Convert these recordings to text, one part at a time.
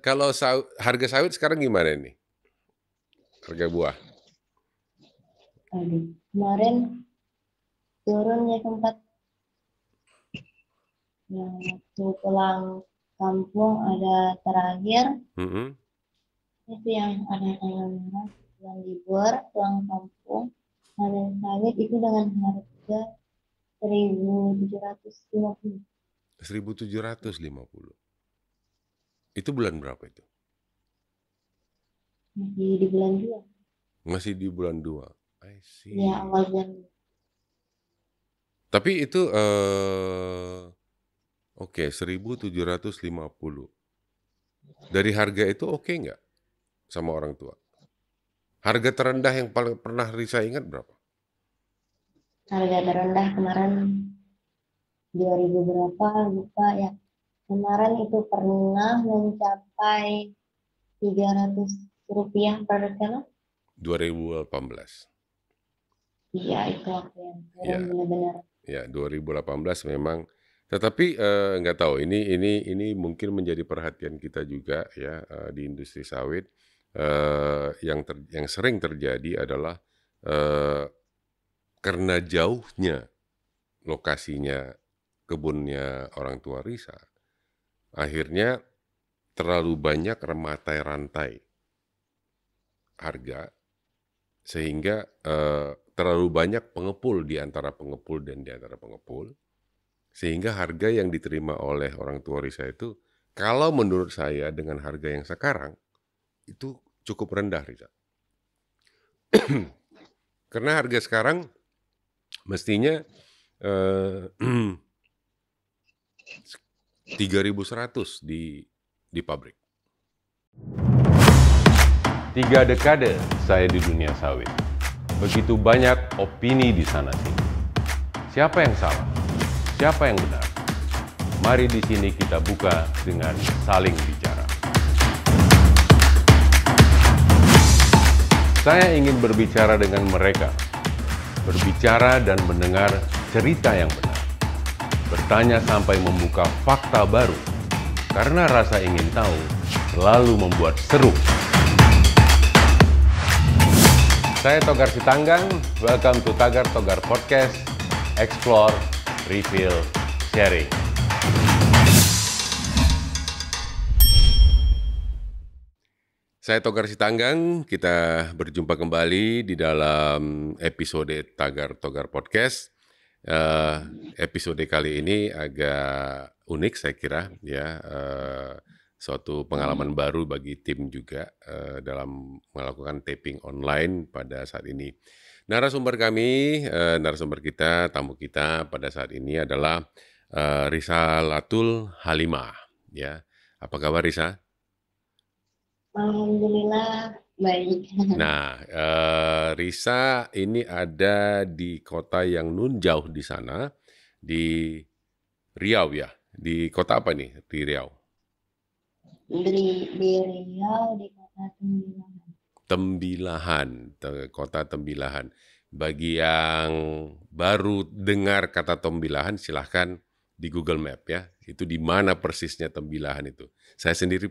Kalau harga sawit sekarang gimana nih? Harga buah? Aduh, kemarin turun ya sempat yang waktu pulang kampung ada terakhir Mhm. itu yang ada tanggal merah yang libur pulang kampung panen sawit itu dengan harga 1.750 1.750. Itu bulan berapa itu? masih di bulan 2 Masih di bulan 2. I ya see. awal bulan 2. Tapi itu, oke 1.750. Dari harga itu oke nggak sama orang tua? Harga terendah yang paling pernah Risa ingat berapa? Harga terendah kemarin 2.000 berapa lupa ya. Kemarin itu pernah mencapai 300 rupiah per kilo. 2018. Iya, itu waktu yang turun Ya, benar-benar. ya 2018 memang. Tetapi, nggak tahu ini mungkin menjadi perhatian kita juga ya, di industri sawit, yang sering terjadi adalah, eee, karena jauhnya lokasinya kebunnya orang tua Risa, akhirnya terlalu banyak rantai-rantai harga sehingga, terlalu banyak pengepul di antara pengepul dan di antara pengepul, sehingga harga yang diterima oleh orang tua Risa itu, kalau menurut saya dengan harga yang sekarang, itu cukup rendah Risa. Karena harga sekarang mestinya, eee, 3.100 di pabrik. 3 dekade saya di dunia sawit. Begitu banyak opini di sana sini. Siapa yang salah? Siapa yang benar? Mari di sini kita buka dengan saling bicara. Saya ingin berbicara dengan mereka, berbicara dan mendengar cerita yang benar, bertanya sampai membuka fakta baru, karena rasa ingin tahu selalu membuat seru. Saya Togar Sitanggang, welcome to Tagar Togar Podcast, Explore, Reveal, Sharing. Saya Togar Sitanggang, kita berjumpa kembali di dalam episode Tagar Togar Podcast. Episode kali ini agak unik saya kira ya, suatu pengalaman baru bagi tim juga dalam melakukan taping online pada saat ini. Narasumber kita, tamu kita pada saat ini adalah Risa Latul Halimah. Ya, apa kabar Risa? Alhamdulillah baik. Nah, Risa ini ada di kota yang nun jauh di sana, di Riau ya? Di kota apa nih di Riau? Di Riau di kota Tembilahan. Tembilahan, kota Tembilahan. Bagi yang baru dengar kata Tembilahan, silahkan di Google Map ya. Itu di mana persisnya Tembilahan itu. Saya sendiri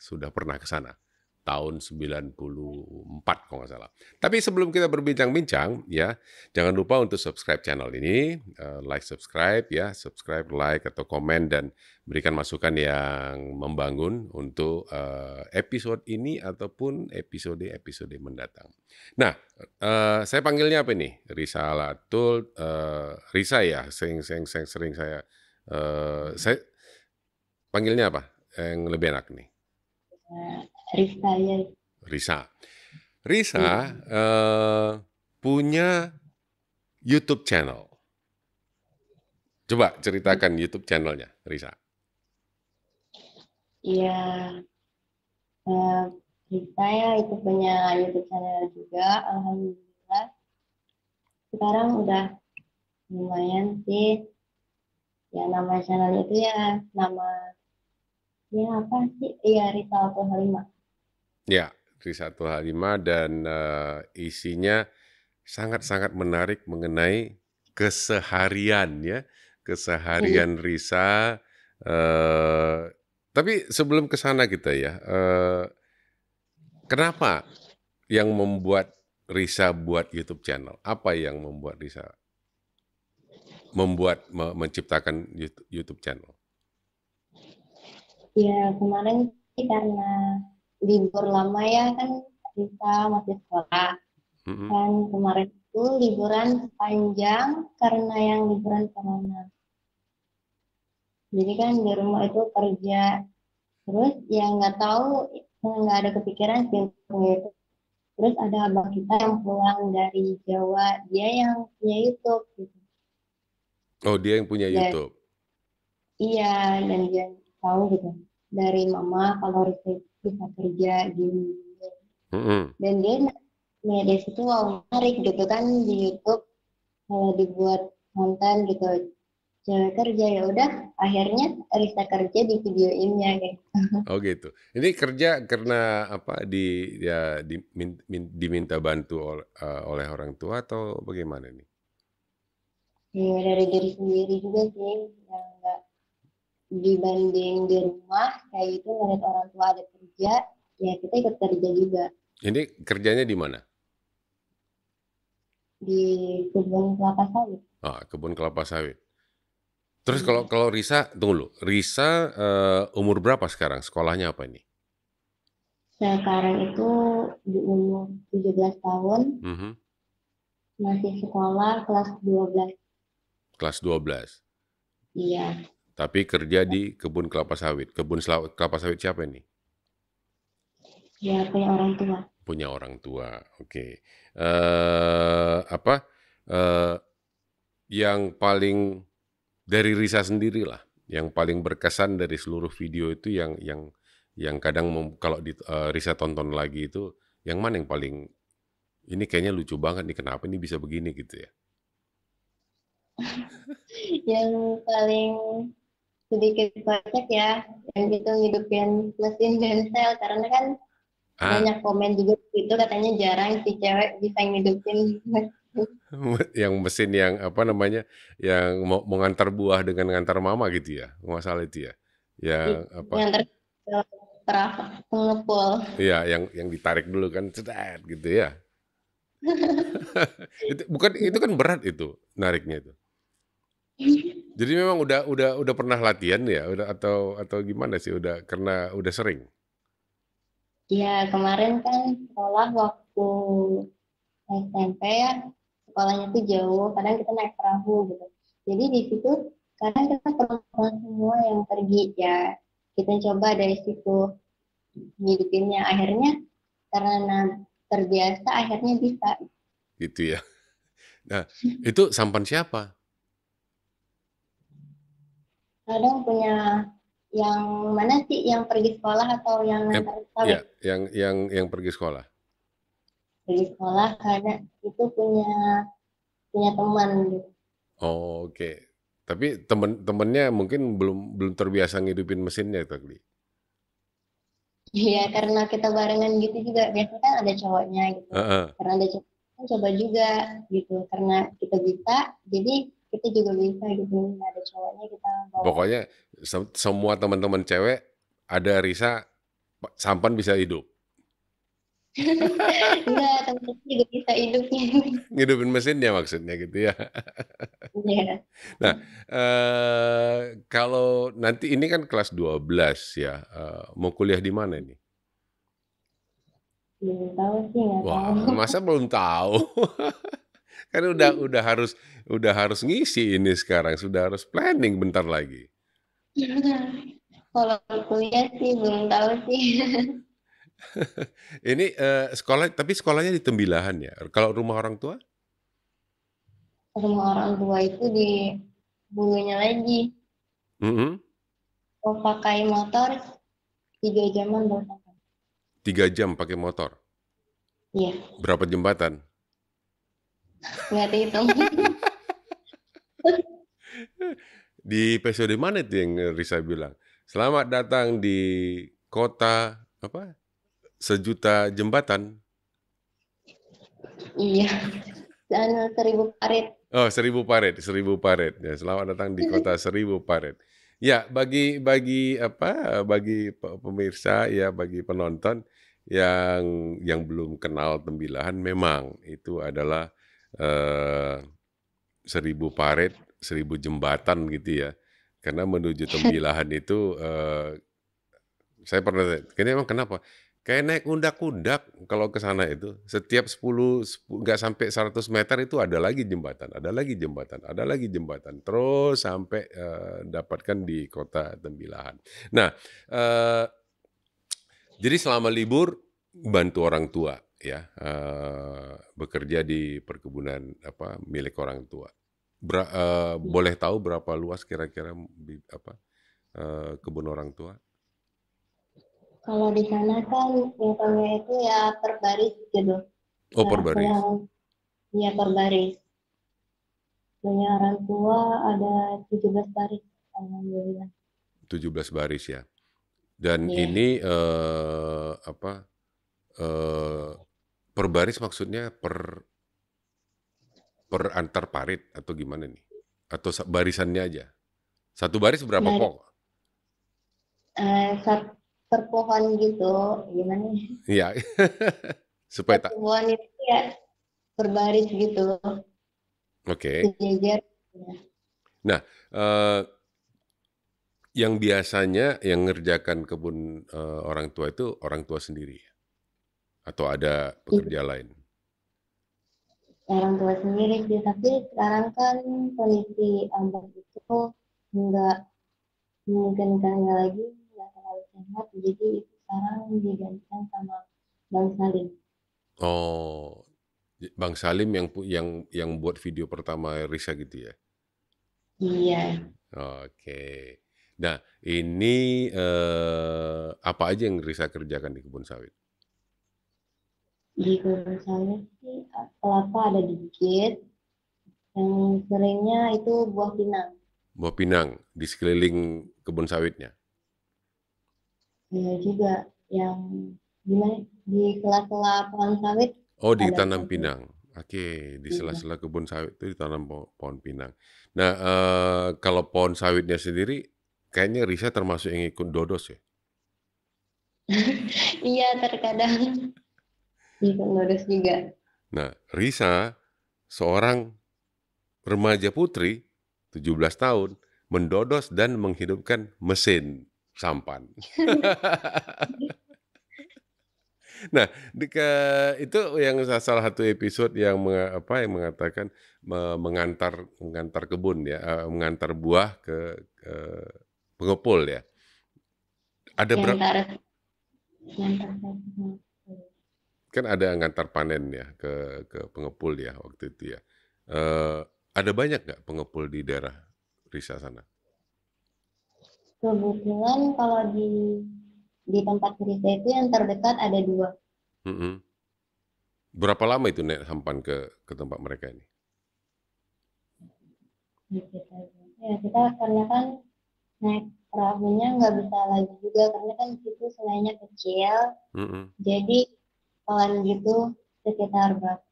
sudah pernah ke sana. Tahun 94 kalau nggak salah. Tapi sebelum kita berbincang-bincang ya, jangan lupa untuk subscribe channel ini, subscribe ya, subscribe, like atau komen dan berikan masukan yang membangun untuk episode ini ataupun episode-episode mendatang. Nah, saya panggilnya apa nih? Risa Latul, Risa ya, sering saya panggilnya apa? Yang lebih enak nih, Rista ya. Risa. Risa Iya. punya YouTube channel. Coba ceritakan YouTube channelnya, Risa. Iya, eh, Rista ya itu punya YouTube channel juga. Alhamdulillah sekarang udah lumayan sih. Ya nama channel itu ya nama ya apa sih? Iya Rista Auto Halimah. Ya, Risa Halimah dan isinya sangat-sangat menarik mengenai keseharian ya, Iya. keseharian Risa, eh, Tapi sebelum ke sana kita ya, kenapa yang membuat Risa buat YouTube channel? Apa yang membuat Risa menciptakan YouTube channel? Ya kemarin sih karena libur lama ya kan kita masih sekolah. Mm-mm. Kan kemarin itu liburan panjang karena yang liburan corona. Jadi kan di rumah itu kerja. Terus ya nggak tahu, nggak ada kepikiran sih untuk YouTube. Terus ada abang kita yang pulang dari Jawa, dia yang punya YouTube gitu. Oh, dia yang punya Dan YouTube. iya, dan dia tahu gitu dari mama kalau Rizky bisa kerja gini. Mm-mm. Dan dia dari situ wow, menarik gitu kan di YouTube kalau dibuat konten gitu. Cewek kerja ya udah, akhirnya Risa kerja di videoinnya gitu. Oh gitu. Ini kerja karena apa diminta bantu oleh orang tua atau bagaimana nih? Ya, dari diri sendiri juga sih, yang nggak dibanding di rumah kayak gitu ngeliat orang tua ada kerja, ya kita ikut kerja juga Ini kerjanya di mana? di kebun kelapa sawit. Kebun kelapa sawit. Terus kalau Iya. kalau Risa, tunggu dulu. Risa umur berapa sekarang? Sekolahnya apa ini? Sekarang itu di umur 17 tahun, Mhm. masih sekolah kelas 12. Kelas 12. Iya, Tapi kerja di kebun kelapa sawit. Kelapa sawit siapa ini? ya punya orang tua. Punya orang tua. Oke. Apa? eh, yang paling dari Risa sendiri lah, yang paling berkesan dari seluruh video itu yang kadang kalau Risa tonton lagi itu, yang mana yang paling ini kayaknya lucu banget nih, kenapa ini bisa begini gitu ya? Yang paling sedikit kocak ya, yang itu ngidupin mesin bensel karena kan Ah, banyak komen juga itu katanya jarang si cewek bisa ngidupin mesin. yang mesin yang apa namanya, yang mau ngantar buah dengan ngantar mama gitu ya, masalah itu ya, yang apa? Yang terperangkap pengepul. Iya, yang ditarik dulu kan, cedat gitu ya. Itu kan berat itu nariknya itu. Jadi memang udah pernah latihan ya, atau gimana sih, karena udah sering. Ya kemarin kan sekolah waktu SMP ya, sekolahnya tuh jauh, kadang kita naik perahu gitu. Jadi di situ kadang kita perempuan semua yang pergi ya, kita coba dari situ ngidupinnya. Akhirnya karena terbiasa akhirnya bisa. Gitu ya. Nah, itu sampan siapa? Kadang punya yang mana sih yang pergi sekolah atau yang Yang, ngantar ya, sawit? yang pergi sekolah. Pergi sekolah karena itu punya punya teman gitu. Oh, oke. Tapi temen-temennya mungkin belum belum terbiasa ngidupin mesinnya tadi. Iya, karena kita barengan gitu juga. Biasanya kan ada cowoknya gitu. Heeh. Karena ada cowok kan coba juga gitu. Karena kita bisa, jadi kita juga bisa gitu. Nggak ada cowoknya kita bawa. Pokoknya semua teman-teman cewek ada Risa sampan bisa hidup. Enggak, teman-teman juga bisa hidupnya. Ngidupin mesinnya maksudnya gitu ya. Iya, Nah, kalau nanti ini kan kelas 12 ya, mau kuliah di mana ini? belum tahu sih, nggak tahu. Wah, masa belum tahu? Kan udah harus ngisi ini sekarang, sudah harus planning bentar lagi. Kalau kuliah sih belum tahu sih. Ini sekolah, tapi sekolahnya di Tembilahan ya. Kalau rumah orang tua? Rumah orang tua itu di bulunya lagi. Mhm. Mau pakai motor 3 jaman baru sampai. 3 jam pakai motor. Iya, Berapa jembatan? nggak dihitung. Di episode mana itu yang Risa bilang? Selamat datang di kota apa? Sejuta jembatan. Iya, dan 1000 parit. Oh, 1000 paret, 1000 paret. Ya, selamat datang di kota 1000 paret. Ya, bagi pemirsa ya, bagi penonton yang belum kenal Tembilahan, memang itu adalah eh, 1.000 parit, 1.000 jembatan gitu ya. Karena menuju Tembilahan itu saya pernah, kayaknya emang kenapa? Kayak naik undak-undak kalau ke sana itu. Setiap 10 nggak sampai 100 meter itu ada lagi jembatan, ada lagi jembatan, ada lagi jembatan. Terus sampai dapatkan di kota Tembilahan. Nah, eh, jadi selama libur bantu orang tua ya, bekerja di perkebunan milik orang tua. Boleh tahu berapa luas kira-kira kebun orang tua? Kalau di sana kan income-nya itu ya per baris gitu. Oh, per Punya baris. orang, ya per baris. Punya orang tua ada 17 baris. Alhamdulillah. 17 baris ya. Dan Iya. ini eh, per baris maksudnya per antar parit atau gimana nih? Atau barisannya aja? Satu baris berapa Dari pok? per pohon gitu. Gimana ya? Iya, supaya Satu tak. pohon itu ya per baris gitu. Oke. Sejajar. Ya. Nah, eh, yang biasanya yang ngerjakan kebun orang tua itu orang tua sendiri atau ada Itu pekerja lain? orang tua sendiri sih. Tapi sekarang kan kondisi abang itu nggak memungkinkan lagi, nggak terlalu sehat. Jadi itu sekarang digantikan sama Bang Salim. Oh, Bang Salim yang buat video pertama Risa gitu ya. Iya, Oke. Nah, ini apa aja yang Risa kerjakan di kebun sawit? di kebun sawit sih kelapa ada dikit. Yang seringnya itu buah pinang. Buah pinang di sekeliling kebun sawitnya. Iya juga yang gimana di sela-sela pohon sawit Oh, ada ditanam pohon pinang. pinang. Oke, di Iya. sela-sela kebun sawit itu ditanam pohon pinang. Nah, kalau pohon sawitnya sendiri, kayaknya Risa termasuk yang ikut dodos ya. Iya terkadang ikut ngurus juga. Nah, Risa seorang remaja putri 17 tahun mendodos dan menghidupkan mesin sampan. Nah, itu yang salah satu episode yang yang mengatakan mengantar kebun ya, mengantar buah ke pengepul ya. Ada Yang berapa? taras yang taras Kan ada ngantar panen ya ke pengepul ya waktu itu ya. Eh, ada banyak nggak pengepul di daerah Risa sana? kebetulan kalau di tempat cerita itu yang terdekat ada dua. Mm-mm. Berapa lama itu naik sampan ke tempat mereka ini? Di kita, ya kita karena kan naik perahunya nggak bisa lagi juga karena kan itu sungainya kecil. Mm-mm. Jadi pelan gitu sekitar berapa?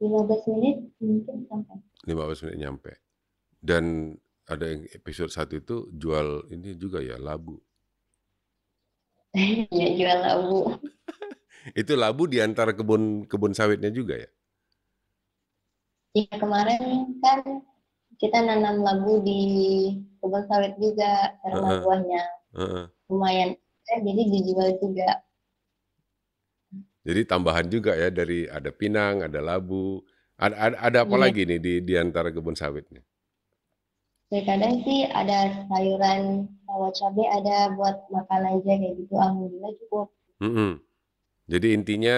15 menit mungkin sampai. 15 menit nyampe. Dan ada yang episode satu itu jual ini juga ya, labu. Ya jual labu. Itu labu di antara kebun kebun sawitnya juga ya? Ya kemarin kan kita nanam labu di kebun sawit juga karena Heeh, buahnya heeh. lumayan. Jadi dijual juga. Jadi tambahan juga ya, dari ada pinang, ada labu. Ada apa Iya. lagi nih di antara kebun sawitnya? Terkadang sih ada sayuran sama cabai ada buat makan aja kayak gitu. Alhamdulillah cukup. Mm-mm. Jadi intinya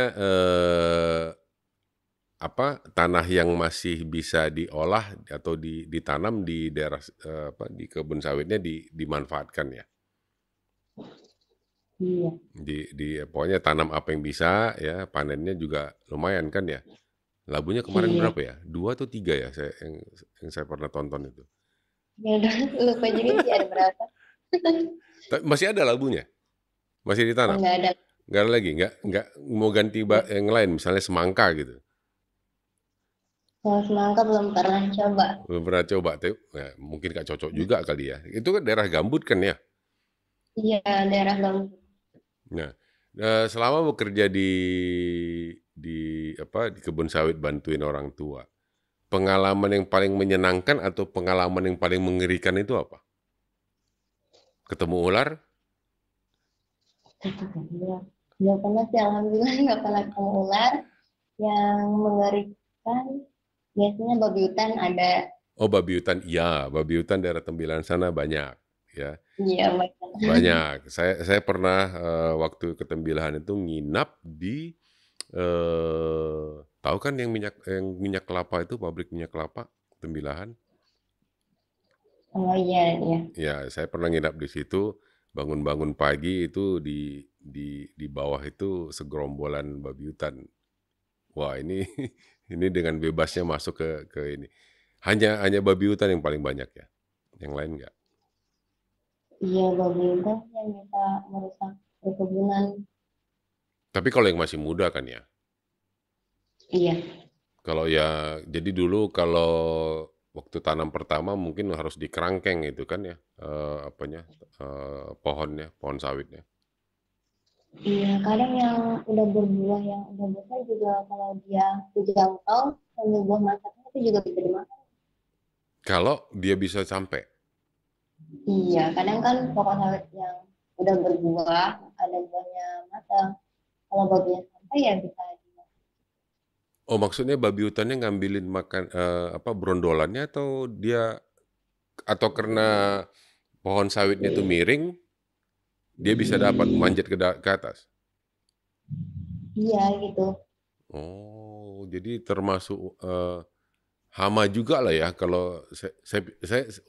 tanah yang masih bisa diolah atau ditanam di daerah di kebun sawitnya dimanfaatkan ya. Iya. Pokoknya tanam apa yang bisa ya, panennya juga lumayan kan ya. Labunya kemarin Iya. berapa ya? 2 atau 3 ya yang saya pernah tonton itu. Ya udah lupa juga sih ada berapa. Masih ada labunya? Masih Oh, ditanam? nggak ada. Nggak ada lagi? Nggak mau ganti yang lain, misalnya semangka gitu? Kalau semangka belum pernah coba. Belum pernah coba, tuh. Nah, mungkin nggak cocok juga kali ya. Itu kan daerah gambut kan ya. Iya, daerah Lombok. Nah, selama bekerja di kebun sawit bantuin orang tua, pengalaman yang paling menyenangkan atau pengalaman yang paling mengerikan itu apa? Ketemu ular? Belum pernah sih, alhamdulillah nggak pernah ketemu ular. Yang mengerikan biasanya babi hutan ada. Oh, babi hutan. Iya, babi hutan daerah Tembilahan sana banyak. Ya, Iya, banyak. banyak. Saya pernah waktu ke Tembilahan itu nginap di tahu kan yang minyak kelapa itu, pabrik minyak kelapa Tembilahan. Oh iya, iya. Ya, saya pernah nginap di situ. Bangun-bangun pagi itu di bawah itu segerombolan babi hutan. Wah, ini ini dengan bebasnya masuk ke ini. Hanya babi hutan yang paling banyak ya. Yang lain enggak. Iya, babi hutan yang bisa merusak perkebunan. Tapi kalau yang masih muda kan ya. Iya, Kalau ya jadi dulu kalau waktu tanam pertama mungkin harus dikerangkeng itu kan ya, apanya, pohonnya, pohon sawitnya. iya. Kadang yang udah berbuah, yang udah besar juga kalau dia dijangkau sambil buah masaknya itu juga bisa dimakan. Kalau dia bisa sampai. Iya, kadang kan pokok sawit yang udah berbuah, ada buahnya matang. Kalau baginya sampai ya bisa dimakan. Oh, maksudnya babi hutannya ngambilin makan apa brondolannya atau karena pohon sawitnya itu miring, dia bisa dapat manjat ke atas. Iya, gitu. Oh, jadi termasuk hama juga lah ya kalau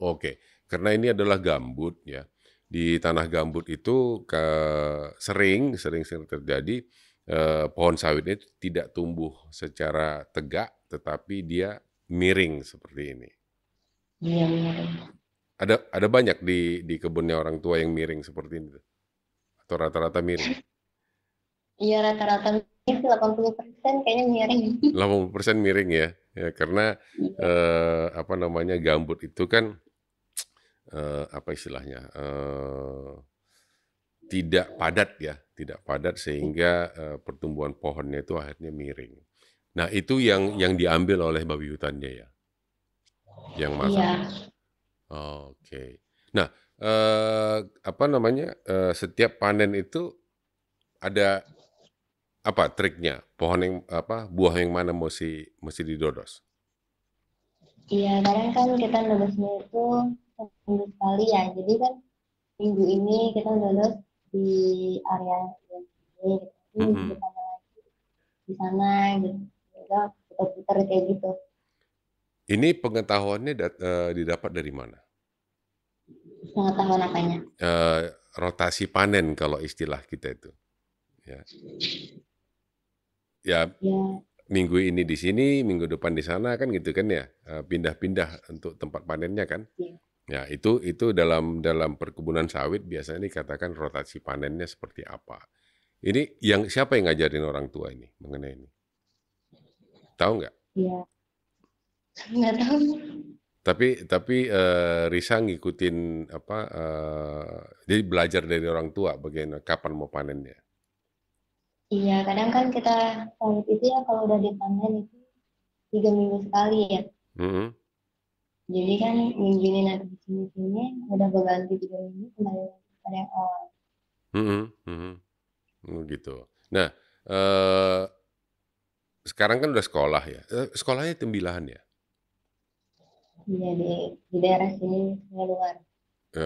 oke, karena ini adalah gambut ya. Di tanah gambut itu sering terjadi pohon sawitnya itu tidak tumbuh secara tegak, tetapi dia miring seperti ini. Iya, benar. Ada banyak di kebunnya orang tua yang miring seperti ini tuh? Atau rata-rata miring? Iya, rata-rata sih 80% kayaknya miring. 80% miring ya. Ya karena Iya, apa namanya gambut itu kan apa istilahnya tidak padat ya, tidak padat sehingga pertumbuhan pohonnya itu akhirnya miring. Nah itu yang diambil oleh babi hutannya ya, yang makan. iya, Oke. Nah apa namanya setiap panen itu ada apa triknya? Pohon yang apa buah yang mana mesti didodos? iya. Kadang kan kita lulusnya itu seminggu sekali ya. Jadi kan minggu ini kita lulus di area yang ini, gitu. Minggu Mm-mm. depannya lagi di sana gitu. Kita putar-putar kayak gitu. Ini pengetahuannya didapat dari mana? Pengetahuan apanya? Rotasi panen kalau istilah kita itu. Ya, ya Ya, minggu ini di sini, minggu depan di sana kan gitu kan ya. Pindah-pindah untuk tempat panennya kan. iya. Ya itu dalam perkebunan sawit biasanya dikatakan rotasi panennya seperti apa. Ini siapa yang ngajarin orang tua ini mengenai ini? Tahu nggak? Iya. Nggak tahu. Tapi Risa ngikutin apa? Jadi belajar dari orang tua bagaimana kapan mau panennya. Iya, kadang kan kita sawit itu ya kalau udah dipanen itu 3 minggu sekali ya. Mm-mm. Jadi kan minggu ini nanti di sini udah berganti 3 minggu kembali lagi pada yang awal. Mhm, mhm. Gitu. Nah, eee, sekarang kan udah sekolah ya, sekolahnya Tembilahan ya? Iya di daerah sini di luar.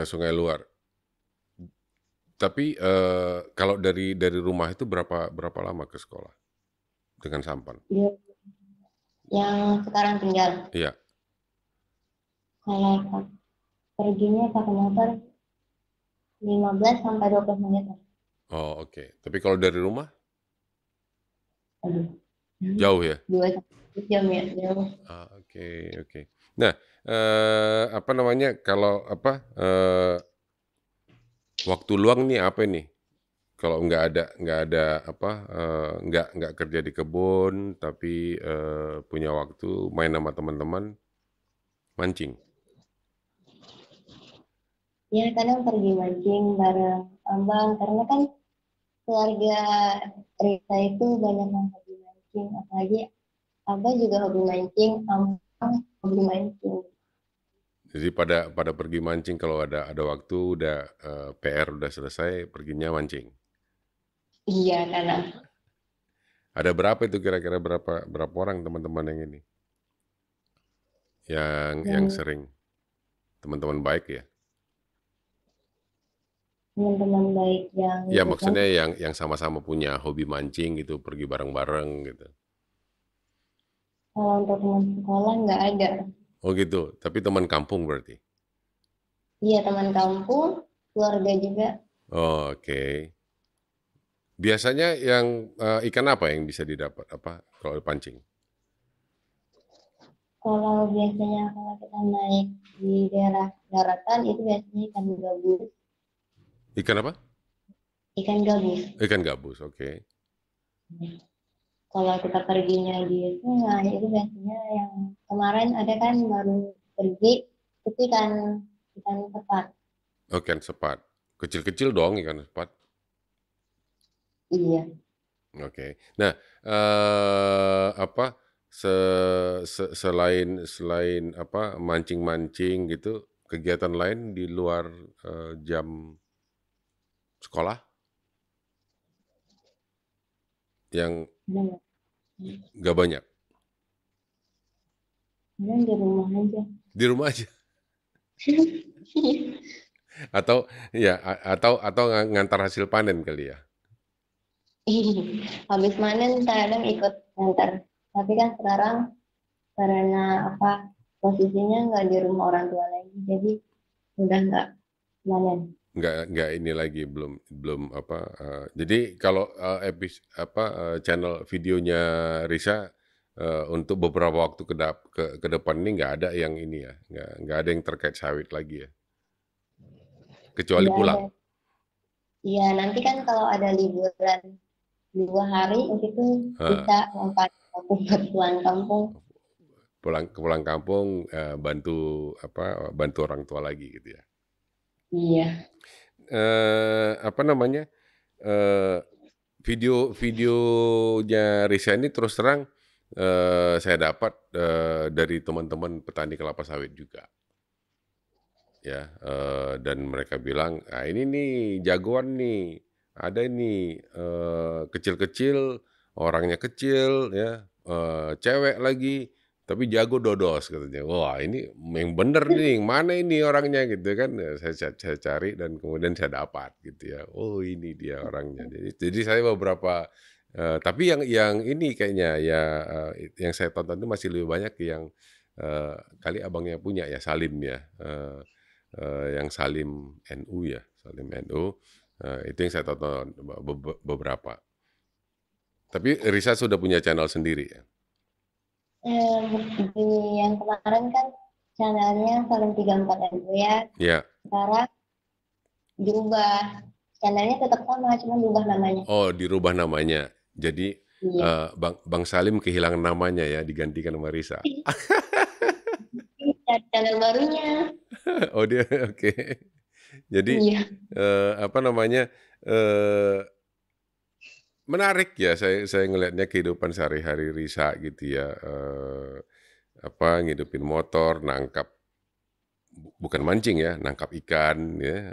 Sungai Luar. Tapi, kalau dari rumah itu berapa berapa lama ke sekolah dengan sampan? Dia yang sekarang tinggal. Iya. Kalau perginya pakai motor 15 sampai 20 menit lah. Oh, oke. Tapi kalau dari rumah Aduh, jauh ya? 2 sampai 3 jam ya jauh. Oke oke. Nah, apa namanya, kalau apa, waktu luang nih apa nih? Kalau nggak ada apa, nggak kerja di kebun, tapi punya waktu main sama teman-teman, mancing. Ya kadang pergi mancing bareng abang karena kan keluarga Risa itu banyak yang hobi mancing, apalagi abang juga hobi mancing, abang hobi mancing. Jadi pada pergi mancing kalau ada waktu, udah PR udah selesai, perginya mancing. Iya karena Ada berapa itu kira-kira berapa orang teman-teman yang ini? Yang yang sering, teman-teman baik ya? teman-teman baik yang Ya ikut maksudnya mancing. yang sama-sama punya hobi mancing gitu, pergi bareng-bareng gitu. Kalau untuk teman sekolah nggak ada. Oh gitu, tapi teman kampung berarti. Iya teman kampung, keluarga juga. Oh, oke. Biasanya yang ikan apa yang bisa didapat apa kalau pancing? Kalau biasanya kalau kita naik di daerah daratan itu biasanya ikan gabus. Ikan apa? Ikan gabus. Ikan gabus, oke. Kalau kita perginya di sungai itu biasanya yang kemarin ada kan baru pergi itu ikan ikan tepat. Oh, ikan sepat. Kecil-kecil dong ikan sepat. Iya. Oke. Nah, apa selain apa mancing-mancing gitu, kegiatan lain di luar jam sekolah yang Ada nggak? nggak banyak? Ada di rumah aja. Di rumah aja atau ya atau ngantar hasil panen kali ya? Habis manen kadang ikut ngantar. Tapi kan sekarang karena apa posisinya nggak di rumah orang tua lagi, jadi udah nggak manen. Nggak ini lagi belum belum apa jadi kalau apa channel videonya Risa untuk beberapa waktu ke depan ini nggak ada yang ini ya nggak ada yang terkait sawit lagi ya kecuali Nggak ada. pulang. Iya nanti kan kalau ada liburan 2 hari itu Eh, bisa manfaat waktu buat pulang kampung. pulang kampung bantu bantu orang tua lagi gitu ya. Iya. Apa namanya videonya Risa ini terus terang saya dapat dari teman-teman petani kelapa sawit juga ya dan mereka bilang ah ini nih jagoan nih ada ini kecil-kecil orangnya kecil ya cewek lagi tapi jago dodos katanya wah ini yang bener nih yang mana ini orangnya gitu kan. Ya, saya cari dan kemudian saya dapat gitu ya oh ini dia orangnya jadi saya beberapa tapi yang ini kayaknya ya yang saya tonton itu masih lebih banyak yang kali abangnya punya ya Salim ya yang Salim NU ya, Salim NU, itu yang saya tonton beberapa. Tapi Risa sudah punya channel sendiri ya? Di yang kemarin kan channelnya Salim 34 NU ya. Ya. Sekarang diubah. Channelnya tetap sama, cuma diubah namanya. Oh, dirubah namanya. Jadi Iya. Bang Salim kehilangan namanya ya, digantikan sama Risa. Cari channel barunya. Oh dia, oke. Jadi Iya. apa namanya? eh Menarik ya, saya ngelihatnya kehidupan sehari-hari Risa gitu ya. Apa ngidupin motor, nangkap bukan mancing ya, nangkap ikan ya,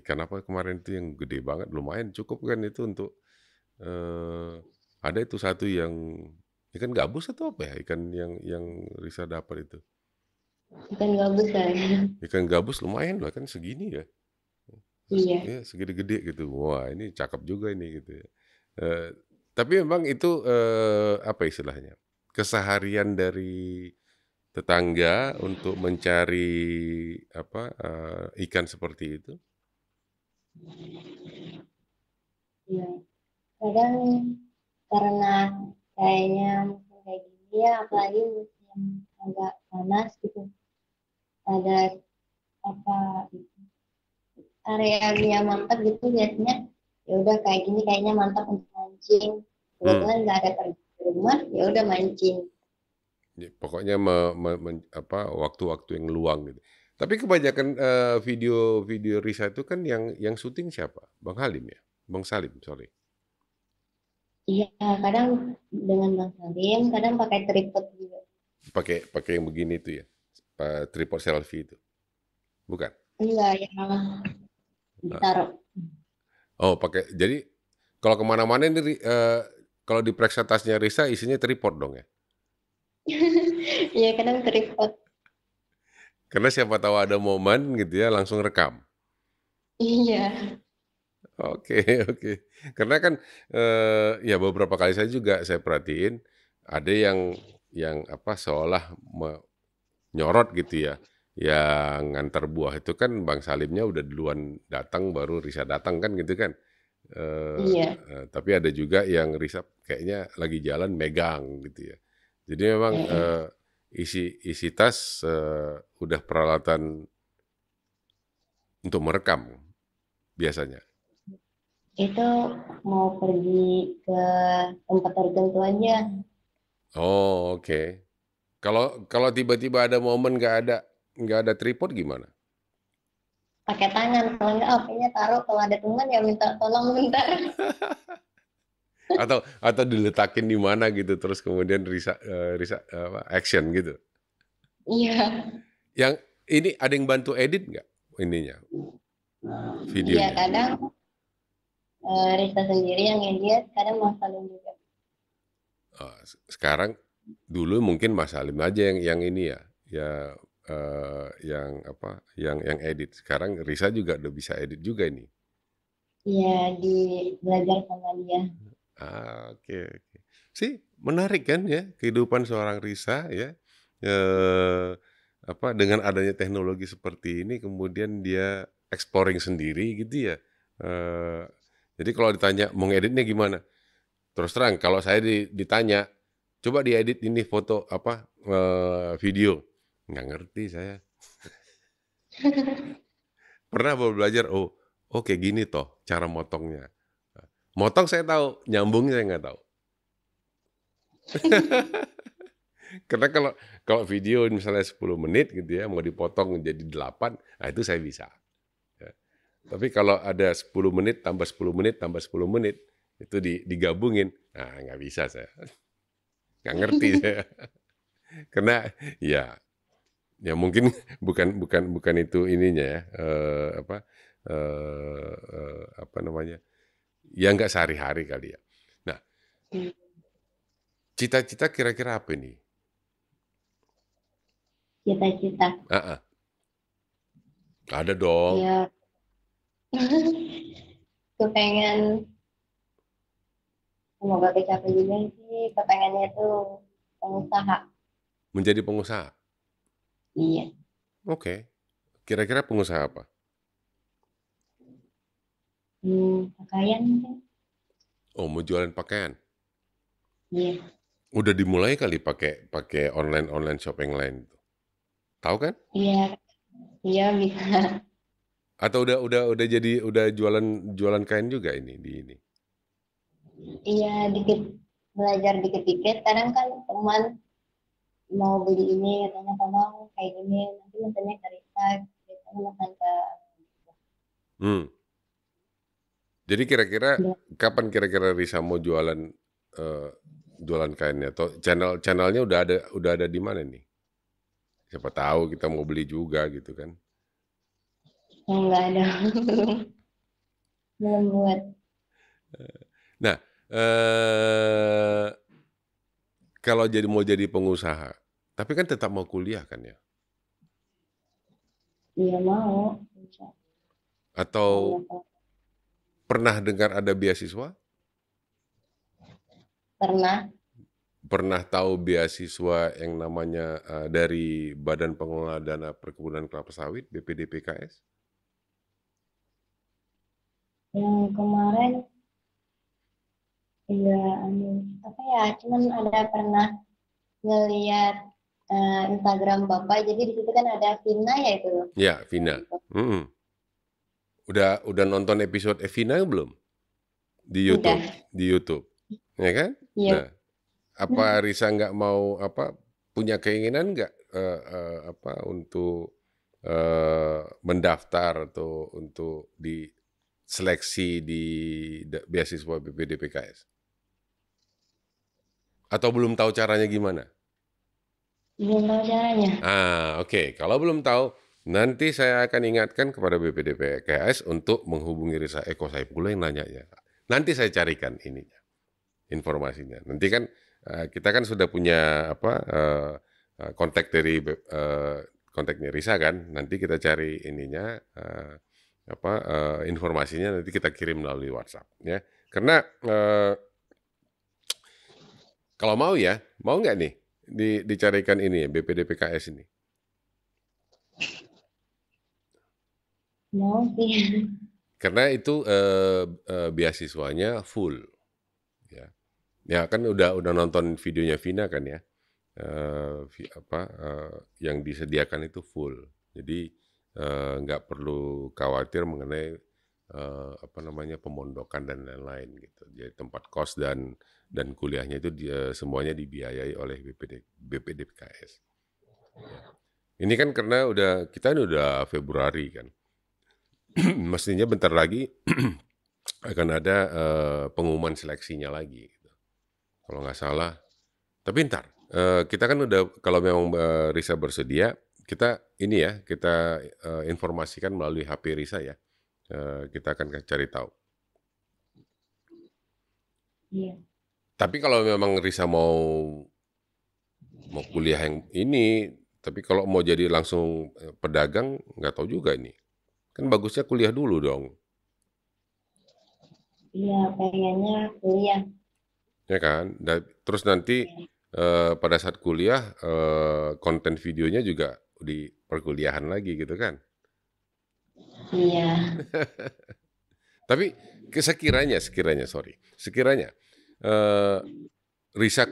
ikan apa kemarin itu yang gede banget, lumayan cukup kan itu untuk ada itu satu yang ikan gabus atau apa ya, ikan yang Risa dapat itu. Bukan gabus kan. Ikan gabus lumayan lah kan segini ya, Iya. ya segede-gede gitu. Wah ini cakep juga ini gitu ya. Eee, tapi memang itu, apa istilahnya, keseharian dari tetangga untuk mencari apa, ikan seperti itu? Iya. Kadang karena kayaknya musim kayak gini ya, apalagi musim agak panas gitu. Ada apa area yang mampet gitu biasanya ya udah kayak gini kayaknya mantap untuk mancing. Hmm. Kebetulan nggak ada kerja di rumah, ya udah mancing. Ya, pokoknya waktu-waktu yang luang gitu. Tapi kebanyakan video-video Risa itu kan yang syuting siapa? Bang Halim ya? Bang Salim, sorry. Iya, kadang dengan Bang Salim, kadang pakai tripod juga. Pakai pakai yang begini tuh ya. Tripod selfie itu. Bukan? Enggak, yang Ah, ditaruh. oh, pakai. Jadi kalau kemana-mana ini kalau di periksa tasnya Risa isinya tripod dong ya. Iya, kadang tripod. Karena siapa tahu ada momen gitu ya langsung rekam. Iya, Oke, oke. Karena kan ya beberapa kali saya perhatiin ada yang apa seolah nyorot gitu ya. Yang ngantar buah itu kan Bang Salimnya udah duluan datang baru Risa datang kan gitu kan. iya. Tapi ada juga yang Risa kayaknya lagi jalan megang gitu ya. Jadi memang isi tas udah peralatan untuk merekam biasanya. Itu mau pergi ke tempat tertentu aja. Oh, oke. Kalau kalau tiba-tiba ada momen nggak ada tripod gimana? Pakai tangan, kalau enggak HP-nya taruh, kalau ada teman ya minta tolong bentar. Atau diletakin di mana gitu terus kemudian Risa apa, action gitu. Iya, Yang ini ada yang bantu edit nggak ininya iya videonya? kadang Risa sendiri yang edit, kadang Bang Salim juga. Sekarang dulu mungkin Mas Halim aja yang ini ya, ya yang apa, yang edit. Sekarang Risa juga udah bisa edit juga ini. Iya, di belajar sama dia. Oke, oke. Sih menarik kan ya kehidupan seorang Risa ya. Eh, apa dengan adanya teknologi seperti ini kemudian dia exploring sendiri gitu ya. Eh, jadi kalau ditanya mau ngeditnya gimana? Terus terang kalau saya ditanya coba diedit ini foto apa video nggak ngerti saya. Pernah baru belajar oh kayak gini toh cara motongnya. Motong saya tahu, nyambungnya saya nggak tahu. Karena kalau kalau video misalnya 10 menit gitu ya, mau dipotong jadi 8, nah itu saya bisa. Ya. Tapi kalau ada 10 menit, tambah 10 menit, tambah 10 menit, itu digabungin, nah nggak bisa saya. Nggak ngerti saya. Karena ya ya mungkin bukan bukan bukan itu ininya ya, apa namanya, ya nggak sehari-hari kali ya. Nah, cita-cita kira-kira apa ini? Cita-cita. Ah, ah, ada dong. Ya, kepengen, semoga kecapai juga sih, kepengennya itu pengusaha. Menjadi pengusaha. Iya. Oke. Kira-kira pengusaha apa? Pakaian mungkin. Oh, mau jualan pakaian. Iya. Udah dimulai kali pakai pakai online shop yang lain. Tahu kan? Iya, iya bisa. Atau udah jadi udah jualan kain juga ini di ini. Iya, dikit belajar dikit-dikit. Kadang kan teman mau beli ini, katanya tolong kayak gini, nanti mesennya ke Rita, biasanya mesen ke. Hmm. Jadi kira-kira Ya, kapan kira-kira Risa mau eh, jualan kainnya? Atau channelnya udah ada di mana nih? Siapa tahu kita mau beli juga gitu kan. yang nggak ada, belum buat. Nah, kalau mau jadi pengusaha, tapi kan tetap mau kuliah kan ya? Iya mau, bisa. Atau Kalau pernah dengar ada beasiswa? pernah, Pernah tahu beasiswa yang namanya dari Badan Pengelola Dana Perkebunan Kelapa Sawit (BPDPKS)? yang kemarin, iya, apa ya, cuman ada pernah ngeliat Instagram Bapak, jadi di situ kan ada Vina ya itu. Ya, Vina. Mm-mm. Udah nonton episode Evina belum? di Udah. YouTube, di YouTube, ya kan? Iya. Nah, apa Risa nggak mau punya keinginan nggak untuk mendaftar atau untuk diseleksi di beasiswa BPDPKS? Atau belum tahu caranya gimana? Belum tahu caranya. Oke. Kalau belum tahu, nanti saya akan ingatkan kepada BPDPKS untuk menghubungi Risa Eko Saipul yang nanya ya. Nanti saya carikan ininya, informasinya. Nanti kan kita kan sudah punya kontak dari kontaknya Risa kan. Nanti kita cari ininya informasinya nanti kita kirim melalui WhatsApp ya. Karena kalau mau nggak nih dicarikan ini ya, BPDPKS ini? Mau sih. Karena itu beasiswanya full, ya. Ya kan udah nonton videonya Vina kan ya, yang disediakan itu full. Jadi nggak perlu khawatir mengenai pemondokan dan lain-lain gitu. Jadi tempat kos dan kuliahnya itu semuanya dibiayai oleh BPDPKS. Ini kan karena kita ini udah Februari kan. Mestinya bentar lagi akan ada pengumuman seleksinya lagi, gitu. Kalau nggak salah. Tapi ntar, kita kan udah, kalau memang Risa bersedia, kita ini ya, kita informasikan melalui HP Risa ya. Kita akan cari tahu. Iya. Tapi kalau memang Risa mau kuliah yang ini, tapi kalau mau jadi langsung pedagang, nggak tahu juga ini. Kan bagusnya kuliah dulu dong. Iya, pengennya kuliah. Ya kan? Terus nanti pada saat kuliah konten videonya juga di perkuliahan lagi gitu kan? Iya. Tapi sekiranya Risa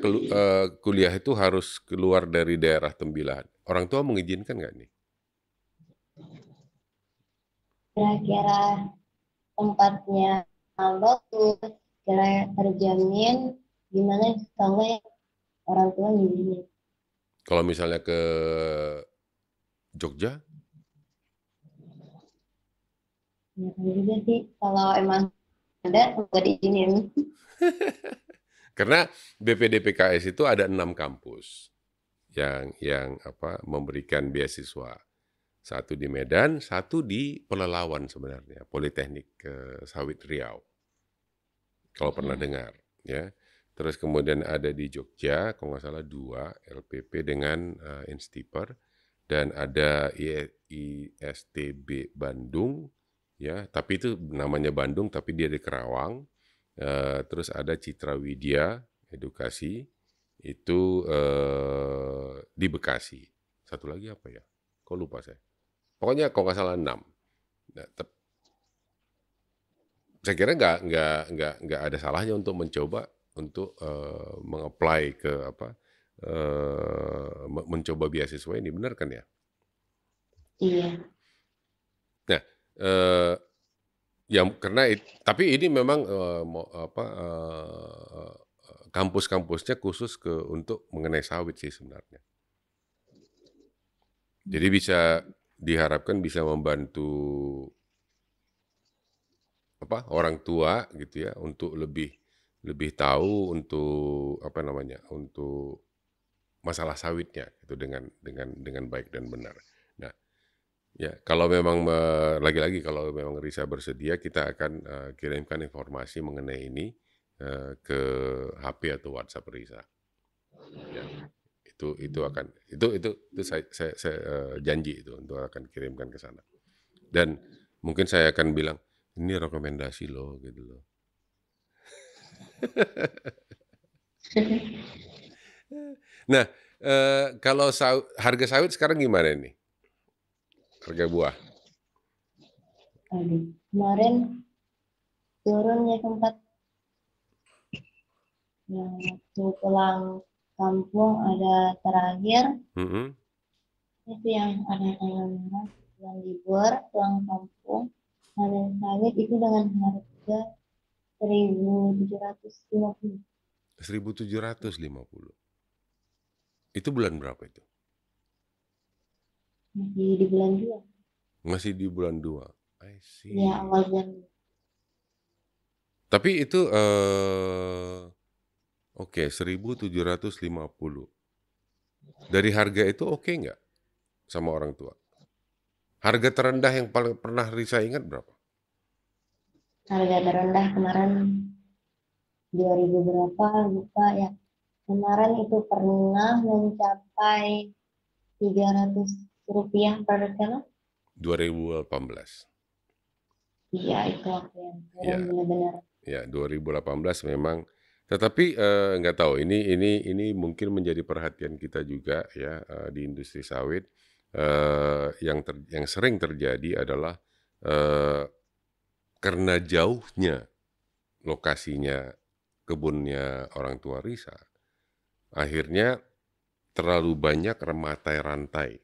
kuliah itu harus keluar dari daerah Tembilahan. Orang tua mengizinkan nggak nih? Kira-kira tempatnya bagus, kira terjamin, gimana kalau ya orang tua ngizinin. Kalau misalnya ke Jogja, Ya kan juga sih, kalau emang ada nggak diizinin. karena BPDPKS itu ada 6 kampus yang memberikan beasiswa. Satu di Medan, satu di Pelelawan sebenarnya, Politeknik Sawit Riau. Kalau pernah dengar, ya. Terus kemudian ada di Jogja, kalau nggak salah 2, LPP dengan Instiper, dan ada ISTB Bandung, ya. Tapi itu namanya Bandung, tapi dia di Kerawang. Terus ada Citra Widya Edukasi, itu di Bekasi. Satu lagi apa ya? Kok lupa saya. Pokoknya kalau nggak salah 6. Nah, saya kira nggak ada salahnya untuk mencoba untuk mengapply ke mencoba beasiswa ini, benar kan ya? Iya. Nah, karena tapi ini memang kampus-kampusnya khusus untuk mengenai sawit sih sebenarnya. Jadi diharapkan bisa membantu orang tua gitu ya, untuk lebih tahu untuk untuk masalah sawitnya itu dengan baik dan benar. Nah, ya kalau memang lagi-lagi kalau memang Risa bersedia, kita akan kirimkan informasi mengenai ini ke HP atau WhatsApp Risa. Ya, itu akan itu saya janji itu untuk akan kirimkan ke sana. Dan mungkin saya akan bilang, ini rekomendasi loh, gitu loh. Nah, kalau harga sawit sekarang gimana nih? Harga buah? Aduh, kemarin turun ya sempat, yang waktu pulang kampung ada terakhir, itu yang ada tanggal merah, pulang libur, pulang kampung, panen sawit itu dengan harga 1.750. 1.750. Itu bulan berapa itu? Masih di bulan 2. Masih di bulan 2. I see. Ya, awal bulan 2. Tapi itu oke, 1.750. Dari harga itu oke nggak sama orang tua? Harga terendah yang paling pernah Risa ingat berapa? Harga terendah kemarin 2.000 berapa, lupa ya. Kemarin itu pernah mencapai 300 rupiah per kilo. 2018. Iya, itu waktu yang turun Ya, benar-benar. ya 2018 memang. Tetapi nggak tahu ini mungkin menjadi perhatian kita juga ya di industri sawit. Yang sering terjadi adalah karena jauhnya lokasinya kebunnya orang tua Risa, akhirnya terlalu banyak rantai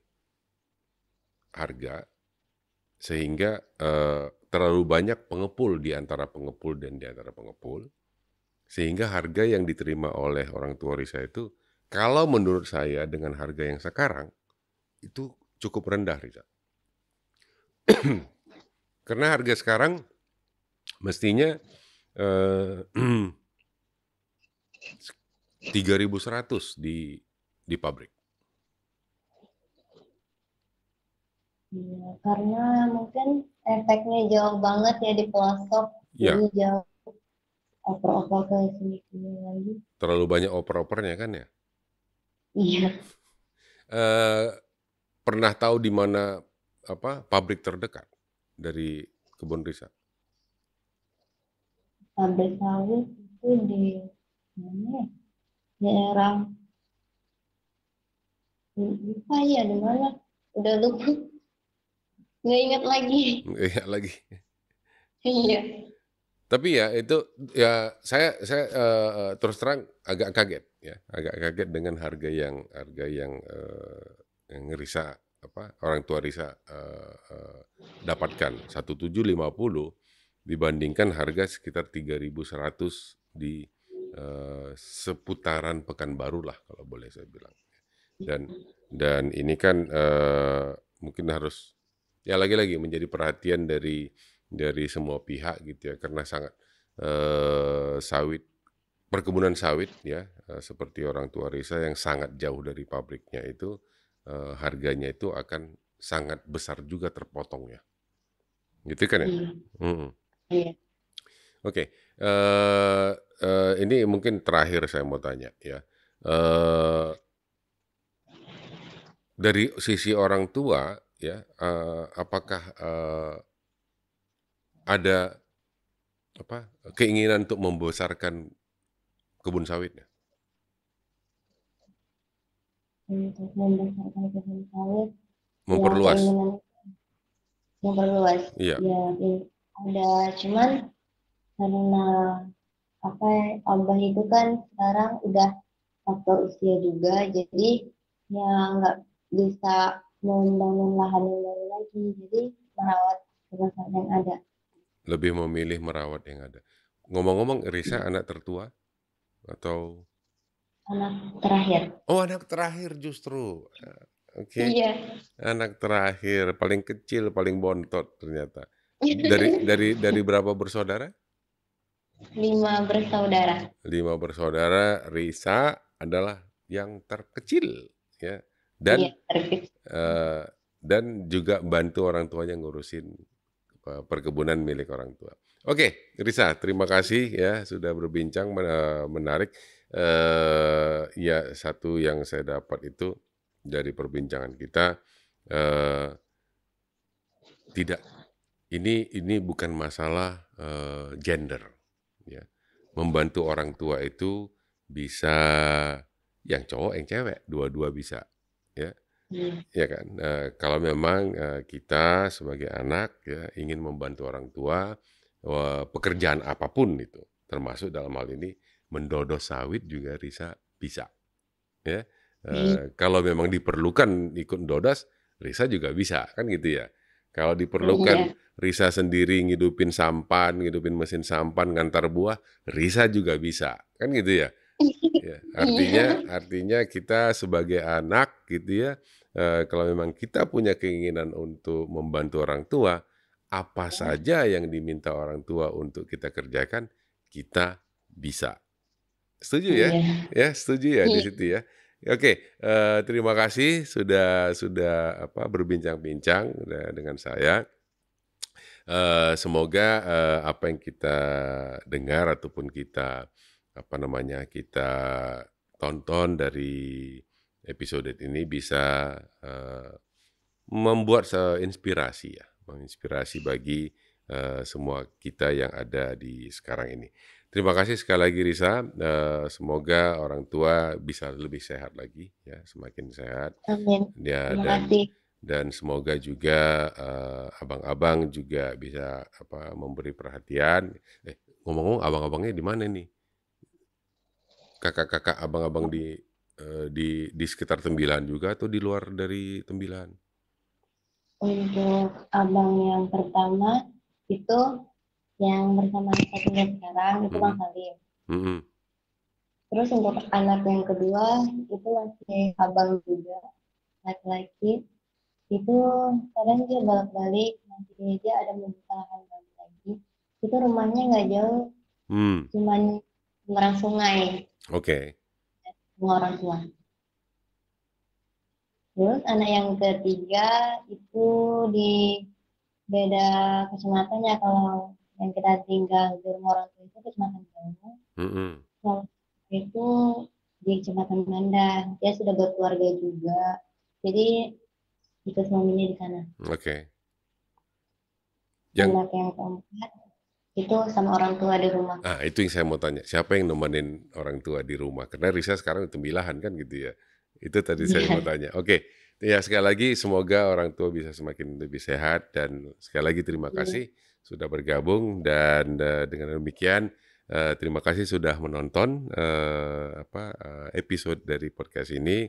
harga sehingga terlalu banyak pengepul di antara pengepul dan di antara pengepul, sehingga harga yang diterima oleh orang tua Risa itu, kalau menurut saya dengan harga yang sekarang, itu cukup rendah, Risa. Karena harga sekarang mestinya 3.100 di pabrik. Iya, karena mungkin efeknya jauh banget ya di pelosok. Ya, Jadi jauh oper-oper ke sini-sini lagi. terlalu banyak oper-opernya kan ya. Iya, Pernah tahu di mana pabrik terdekat dari kebun Risa? pabrik sawit itu di mana ya? Daerah lupa ya di mana. Udah lupa, nggak ingat lagi. Iya lagi. Iya. Tapi ya itu ya saya terus terang agak kaget ya, agak kaget dengan yang Risa orang tua Risa dapatkan 1.750 dibandingkan harga sekitar 3.100 di seputaran Pekanbaru lah kalau boleh saya bilang. Dan ini kan mungkin harus ya lagi-lagi menjadi perhatian dari semua pihak gitu ya, karena sangat perkebunan sawit ya seperti orang tua Risa yang sangat jauh dari pabriknya itu harganya itu akan sangat besar juga terpotongnya, gitu kan ya? Iya. Mm-mm. Iya. Oke, ini mungkin terakhir saya mau tanya ya. Dari sisi orang tua ya, apakah ada keinginan untuk membesarkan kebun sawitnya? Untuk membesarkan kebun sawit, ya Memperluas? keinginan memperluas. Iya, Ya, ada, cuman karena apa ya, Abah itu kan sekarang udah faktor usia juga, jadi ya nggak bisa membangun lahan yang baru lagi, jadi merawat kebun yang ada. lebih memilih merawat yang ada. Ngomong-ngomong, Risa anak tertua atau? Anak terakhir. Oh, anak terakhir justru. Oke, Iya. anak terakhir, paling kecil, paling bontot ternyata. Dari berapa bersaudara? 5 bersaudara. 5 bersaudara, Risa adalah yang terkecil ya. Iya, Dan terkecil. dan juga bantu orang tuanya ngurusin perkebunan milik orang tua. Oke, Risa, terima kasih ya sudah berbincang menarik. Ya satu yang saya dapat itu dari perbincangan kita tidak ini bukan masalah gender ya. Membantu orang tua itu bisa yang cowok yang cewek dua-dua bisa ya. Ya kan, kalau memang kita sebagai anak ya ingin membantu orang tua, pekerjaan apapun itu, termasuk dalam hal ini mendodos sawit juga Risa bisa, ya. Kalau memang diperlukan ikut dodos, Risa juga bisa, kan gitu ya. Kalau diperlukan Risa sendiri ngidupin sampan, ngidupin mesin sampan, ngantar buah, Risa juga bisa. Kan gitu ya? Ya, artinya kita sebagai anak gitu ya, kalau memang kita punya keinginan untuk membantu orang tua, apa saja yang diminta orang tua untuk kita kerjakan, kita bisa. Setuju ya? Iya. Ya, setuju ya di situ ya. Oke, terima kasih sudah berbincang-bincang dengan saya. Semoga apa yang kita dengar ataupun kita kita tonton dari episode ini bisa membuat inspirasi ya, menginspirasi bagi semua kita yang ada di sekarang ini. Terima kasih sekali lagi Risa. Semoga orang tua bisa lebih sehat lagi ya, semakin sehat. Amin. Ya, Terima kasih. dan semoga juga abang-abang juga bisa memberi perhatian. Ngomong-ngomong, abang-abangnya di mana nih? Kakak-kakak abang-abang di sekitar Tembilahan juga atau di luar dari Tembilahan? Untuk abang yang pertama itu yang bersama saya tinggal sekarang itu Bang Salim. Terus untuk anak yang kedua itu masih abang juga, laki-laki. Itu kadang dia bolak-balik, nanti dia ada membuka lahan baru lagi. Itu rumahnya nggak jauh, cuman seberang sungai. Oke. Semua orang tua. Terus anak yang ketiga itu di beda kecamatannya. Kalau yang kita tinggal di rumah orang tua itu kecamatan Jauh. Kalau itu di kecamatan Manda. Dia sudah berkeluarga juga. Jadi ikut suaminya di sana. Oke. Anak yang keempat itu sama orang tua di rumah. Itu yang saya mau tanya. Siapa yang nemenin orang tua di rumah? Karena Risa sekarang di Tembilahan kan gitu ya. Itu tadi saya mau tanya. Oke. Ya, sekali lagi semoga orang tua bisa semakin lebih sehat, dan sekali lagi terima kasih sudah bergabung, dan dengan demikian terima kasih sudah menonton episode dari podcast ini.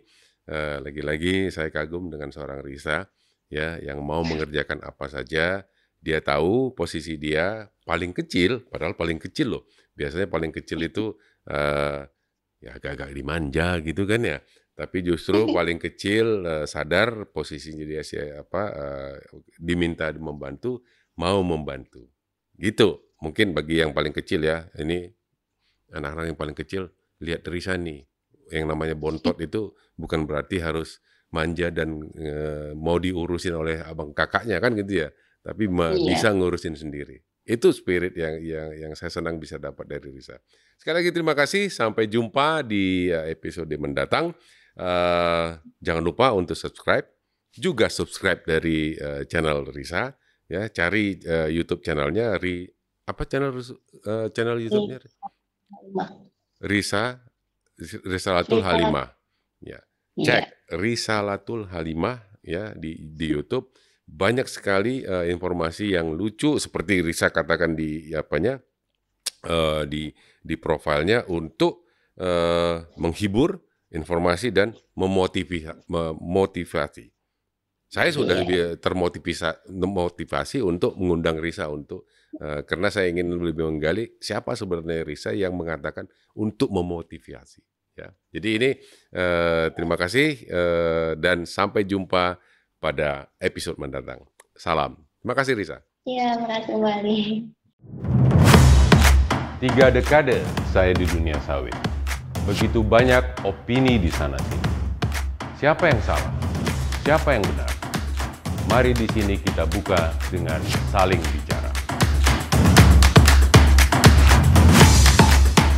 Lagi-lagi saya kagum dengan seorang Risa ya, yang mau mengerjakan apa saja. Dia tahu posisi dia paling kecil, padahal paling kecil loh. Biasanya paling kecil itu ya agak-agak dimanja gitu kan ya. Tapi justru paling kecil sadar posisinya dia diminta membantu, mau membantu. Gitu. Mungkin bagi yang paling kecil ya, ini anak-anak yang paling kecil, lihat Risa nih. Yang namanya bontot itu bukan berarti harus manja dan mau diurusin oleh abang kakaknya kan gitu ya. Tapi bisa ngurusin sendiri. Itu spirit yang saya senang bisa dapat dari Risa. Sekali lagi terima kasih. Sampai jumpa di episode mendatang. Jangan lupa untuk subscribe. Juga subscribe dari channel Risa. Ya, cari YouTube channelnya. Apa channel YouTube-nya? Risalatul Halimah. Ya. Cek Risalatul Halimah ya di YouTube. Banyak sekali informasi yang lucu seperti Risa katakan di di profilnya untuk menghibur, informasi dan memotivasi. Saya sudah termotivasi untuk mengundang Risa untuk karena saya ingin lebih menggali siapa sebenarnya Risa yang mengatakan untuk memotivasi. Ya, jadi ini terima kasih dan sampai jumpa pada episode mendatang. Salam. Terima kasih Risa. Iya, makasih kembali. 3 dekade saya di dunia sawit. Begitu banyak opini di sana sini. Siapa yang salah? Siapa yang benar? Mari di sini kita buka dengan saling bicara.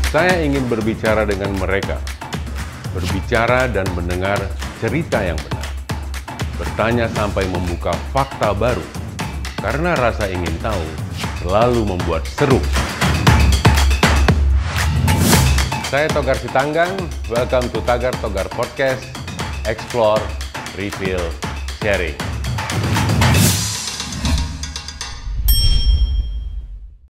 Saya ingin berbicara dengan mereka. Berbicara dan mendengar cerita yang benar. Bertanya sampai membuka fakta baru. Karena rasa ingin tahu selalu membuat seru. Saya Togar Sitanggang, welcome to Tagar Togar Podcast, Explore, Reveal, Sharing.